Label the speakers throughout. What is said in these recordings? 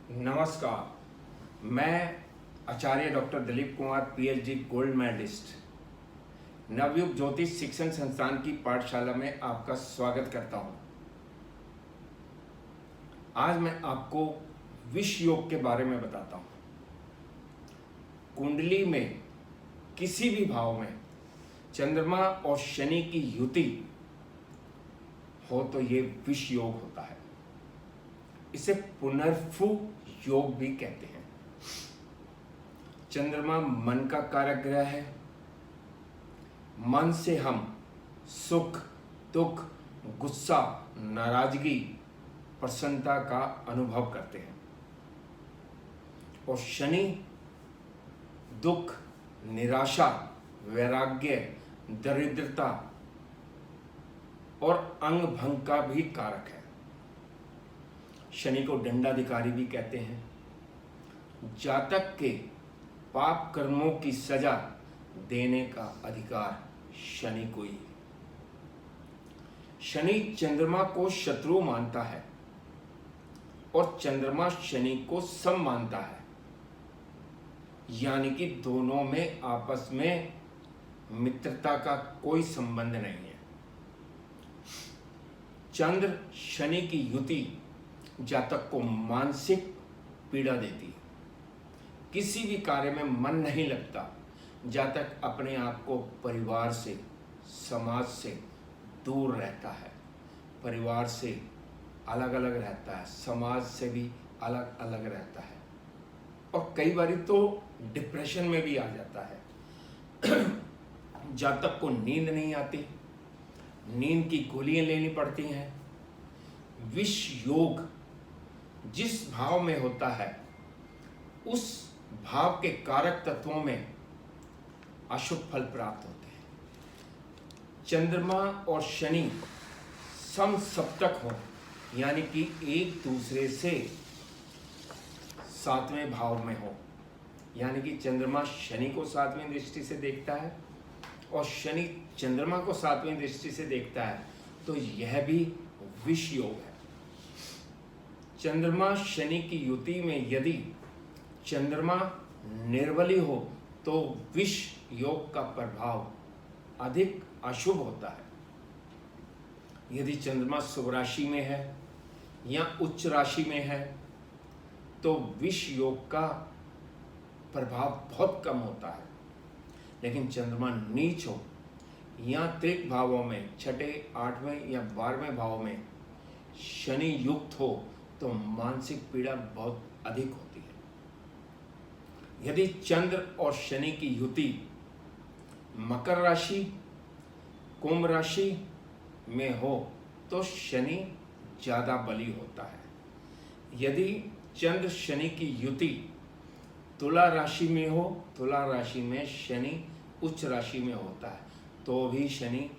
Speaker 1: नमस्कार। मैं आचार्य doctor Dilip Kumar PhD gold medalist Navyug Jyotish Shikshan संस्थान की पाठशाला में आपका स्वागत करता हूं। आज मैं आपको विष योग के बारे में बताता हूं। कुंडली में किसी भी भाव में चंद्रमा और शनि की युति हो तो ये विष योग होता है। इसे पुनर्फु योग भी कहते हैं। चंद्रमा मन का कारक ग्रह है। मन से हम सुख, दुख, गुस्सा, नाराजगी, प्रसन्नता का अनुभव करते हैं। और शनि दुख, निराशा, वैराग्य, दरिद्रता और अंग भंग का भी कारक है। शनि को दंडाधिकारी भी कहते हैं। जातक के पाप कर्मों की सजा देने का अधिकार शनि को ही है। शनि चंद्रमा को शत्रु मानता है और चंद्रमा शनि को सम मानता है, यानी कि दोनों में आपस में मित्रता का कोई संबंध नहीं है। चंद्र शनि की युति जातक को मानसिक पीड़ा देती है। किसी भी कार्य में मन नहीं लगता। जातक अपने आप को परिवार से, समाज से दूर रहता है। परिवार से अलग अलग रहता है, समाज से भी अलग अलग रहता है और कई बार तो डिप्रेशन में भी आ जाता है। जातक को नींद नहीं आती, नींद की गोलियां लेनी पड़ती हैं। विष योग जिस भाव में होता है उस भाव के कारक तत्वों में अशुभ फल प्राप्त होते हैं। चंद्रमा और शनि सम सप्तक हो, यानी कि एक दूसरे से सातवें भाव में हो, यानी कि चंद्रमा शनि को सातवें दृष्टि से देखता है और शनि चंद्रमा को सातवें दृष्टि से देखता है, तो यह भी विष योग है। चंद्रमा शनि की युति में यदि चंद्रमा निर्बली हो तो विष योग का प्रभाव अधिक अशुभ होता है। यदि चंद्रमा शुभ राशि में है या उच्च राशि में है तो विष योग का प्रभाव बहुत कम होता है। लेकिन चंद्रमा नीच हो या त्रिक भावों में, छठे, आठवें या 12वें भाव में शनि युक्त हो तो मानसिक पीड़ा बहुत अधिक होती है। यदि चंद्र और शनि की युति मकर राशि, कुंभ राशि में हो तो शनि ज़्यादा बली होता है। यदि चंद्र शनि की युति तुला राशि में हो, तुला राशि में शनि उच्च राशि में होता है तो भी शनि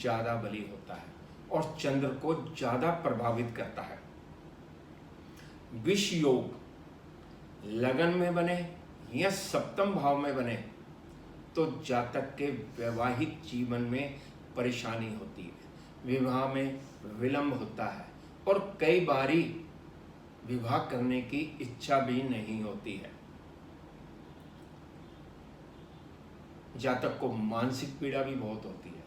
Speaker 1: ज़्यादा बली होता है और चंद्र को ज़्यादा प्रभावित करता है। विष योग लगन में बने या सप्तम भाव में बने तो जातक के वैवाहिक जीवन में परेशानी होती है, विवाह में विलंब होता है और कई बारी विवाह करने की इच्छा भी नहीं होती है। जातक को मानसिक पीड़ा भी बहुत होती है।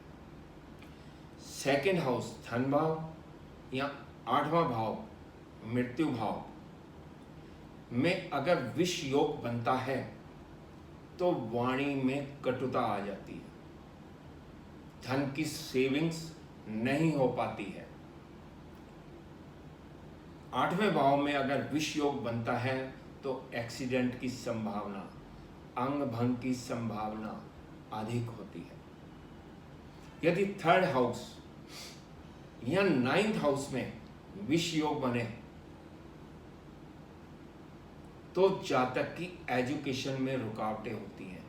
Speaker 1: सेकंड हाउस धन भाव या 8वां भाव मृत्यु भाव में अगर विष योग बनता है तो वाणी में कटुता आ जाती है, धन की सेविंग्स नहीं हो पाती है। 8वें भाव में अगर विष योग बनता है तो एक्सीडेंट की संभावना, अंग भंग की संभावना अधिक होती है। यदि थर्ड हाउस या 9th हाउस में विष योग बने तो जातक की एजुकेशन में रुकावटें होती हैं,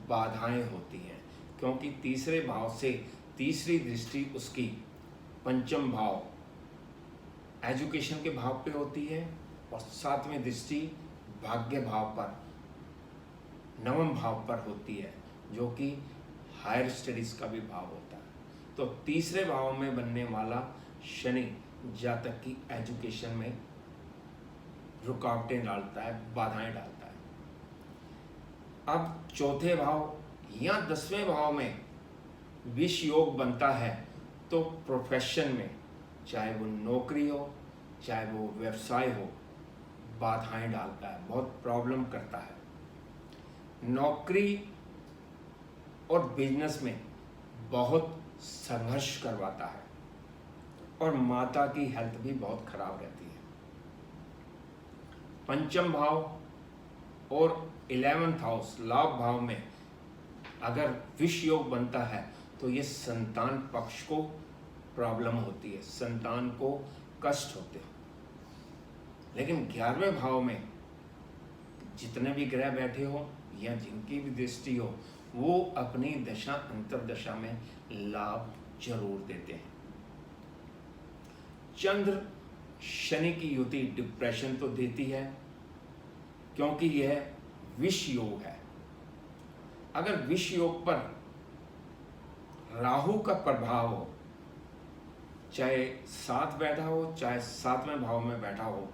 Speaker 1: बाधाएं होती हैं, क्योंकि तीसरे भाव से तीसरी दृष्टि उसकी पंचम भाव एजुकेशन के भाव पे होती है और 7वें दृष्टि भाग्य भाव पर, 9वें भाव पर होती है, जो कि हायर स्टडीज का भी भाव होता है। तो तीसरे भाव में बनने वाला शनि जातक की एजुकेशन में रुकावटें डालता है, बाधाएं डालता है। अब चौथे भाव या 10वें भाव में विष योग बनता है तो प्रोफेशन में, चाहे वो नौकरी हो चाहे वो व्यवसाय हो, बाधाएं डालता है, बहुत प्रॉब्लम करता है। नौकरी और बिजनेस में बहुत संघर्ष करवाता है और माता की हेल्थ भी बहुत खराब रहती है। पंचम भाव और 11th हाउस लाभ भाव में अगर विष योग बनता है तो ये संतान पक्ष को प्रॉब्लम होती है, संतान को कष्ट होते हैं। लेकिन 11वें भाव में जितने भी ग्रह बैठे हो या जिनकी भी दृष्टि हो, वो अपनी दशा अंतर्दशा में लाभ जरूर देते हैं। चंद्र शनि की युति डिप्रेशन तो देती है क्योंकि यह विष योग है। अगर विष योग पर राहु का प्रभाव हो, चाहे साथ बैठा हो चाहे 7वें भाव में बैठा हो,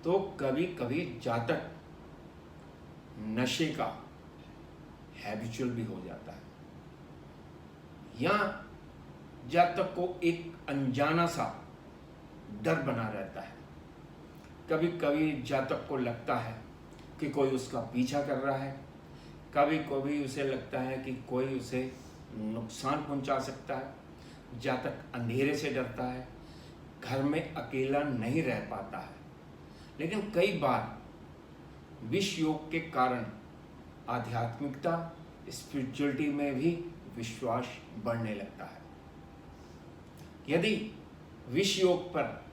Speaker 1: तो कभी कभी जातक नशे का हैबिचुअल भी हो जाता है, या जातक को एक अनजाना सा डर बना रहता है। कभी कभी जातक को लगता है कि कोई उसका पीछा कर रहा है, कभी कभी उसे लगता है कि कोई उसे नुकसान पहुंचा सकता है। जातक अंधेरे से डरता है, घर में अकेला नहीं रह पाता है। लेकिन कई बार विष योग के कारण आध्यात्मिकता, स्पिरिचुअलिटी में भी विश्वास बढ़ने लगता है। यदि विष योग पर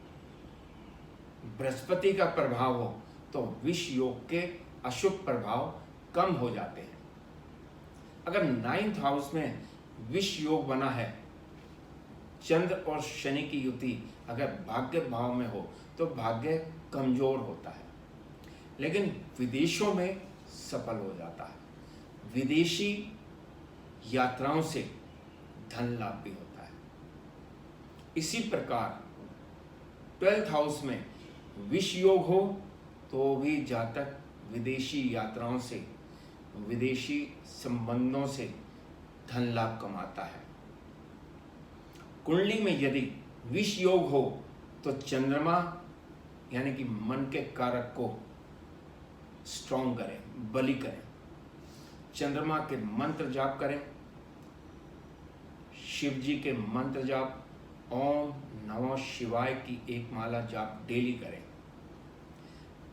Speaker 1: बृहस्पति का प्रभाव हो तो विष योग के अशुभ प्रभाव कम हो जाते हैं। अगर 9th हाउस में विष योग बना है, चंद्र और शनि की युति अगर भाग्य भाव में हो तो भाग्य कमजोर होता है, लेकिन विदेशों में सफल हो जाता है। विदेशी यात्राओं से धन लाभ भी होता है। इसी प्रकार 12th हाउस में विष योग हो तो भी जातक विदेशी यात्राओं से, विदेशी संबंधों से धन लाभ कमाता है। कुंडली में यदि विष योग हो तो चंद्रमा यानी कि मन के कारक को स्ट्रॉन्ग करें, बली करें। चंद्रमा के मंत्र जाप करें, शिव जी के मंत्र जाप, ओम नमः शिवाय की एक माला जाप डेली करें।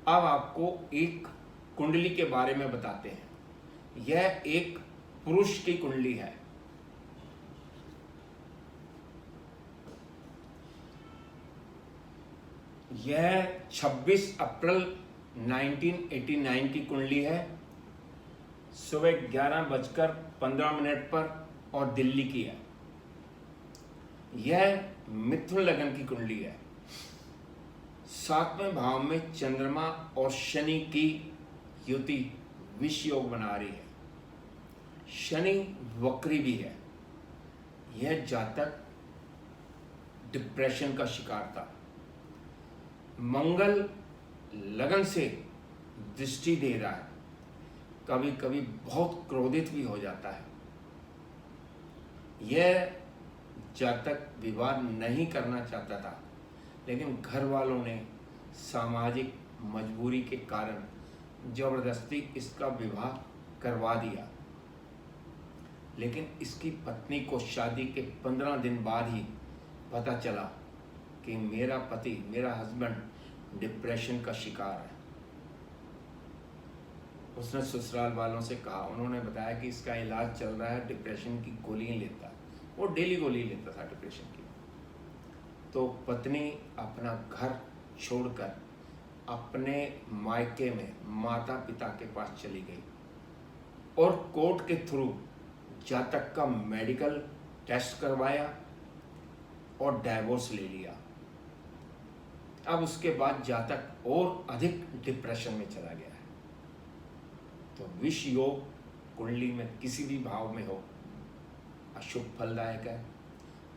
Speaker 1: अब आपको एक कुंडली के बारे में बताते हैं। यह एक पुरुष की कुंडली है। यह 26 अप्रैल 1989 की कुंडली है, सुबह 11:15 पर, और दिल्ली की है। यह मिथुन लगन की कुंडली है। 7वें भाव में चंद्रमा और शनि की युति विष योग बना रही है। शनि वक्री भी है। यह जातक डिप्रेशन का शिकार था। मंगल लगन से दृष्टि दे रहा है, कभी कभी बहुत क्रोधित भी हो जाता है। यह जातक विवाह नहीं करना चाहता था, लेकिन घर वालों ने सामाजिक मजबूरी के कारण जबरदस्ती इसका विवाह करवा दिया। लेकिन इसकी पत्नी को शादी के 15 दिन बाद ही पता चला कि मेरा पति, मेरा हस्बैंड डिप्रेशन का शिकार है। उसने ससुराल वालों से कहा, उन्होंने बताया कि इसका इलाज चल रहा है, डिप्रेशन की गोली लेता है। वो डेली गोली लेता था डिप्रेशन की। तो पत्नी अपना घर छोड़कर अपने मायके में माता पिता के पास चली गई और कोर्ट के थ्रू जातक का मेडिकल टेस्ट करवाया और डाइवोर्स ले लिया। अब उसके बाद जातक और अधिक डिप्रेशन में चला गया है। तो विष योग कुंडली में किसी भी भाव में हो अशुभ फलदायक है,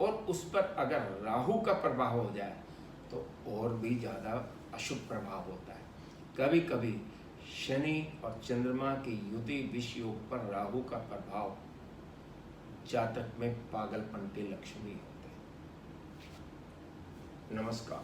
Speaker 1: और उस पर अगर राहु का प्रभाव हो जाए तो और भी ज़्यादा अशुभ प्रभाव होता है। कभी कभी शनि और चंद्रमा की युति विष योग पर राहु का प्रभाव जातक में पागलपन के लक्षण भी होते हैं। नमस्कार।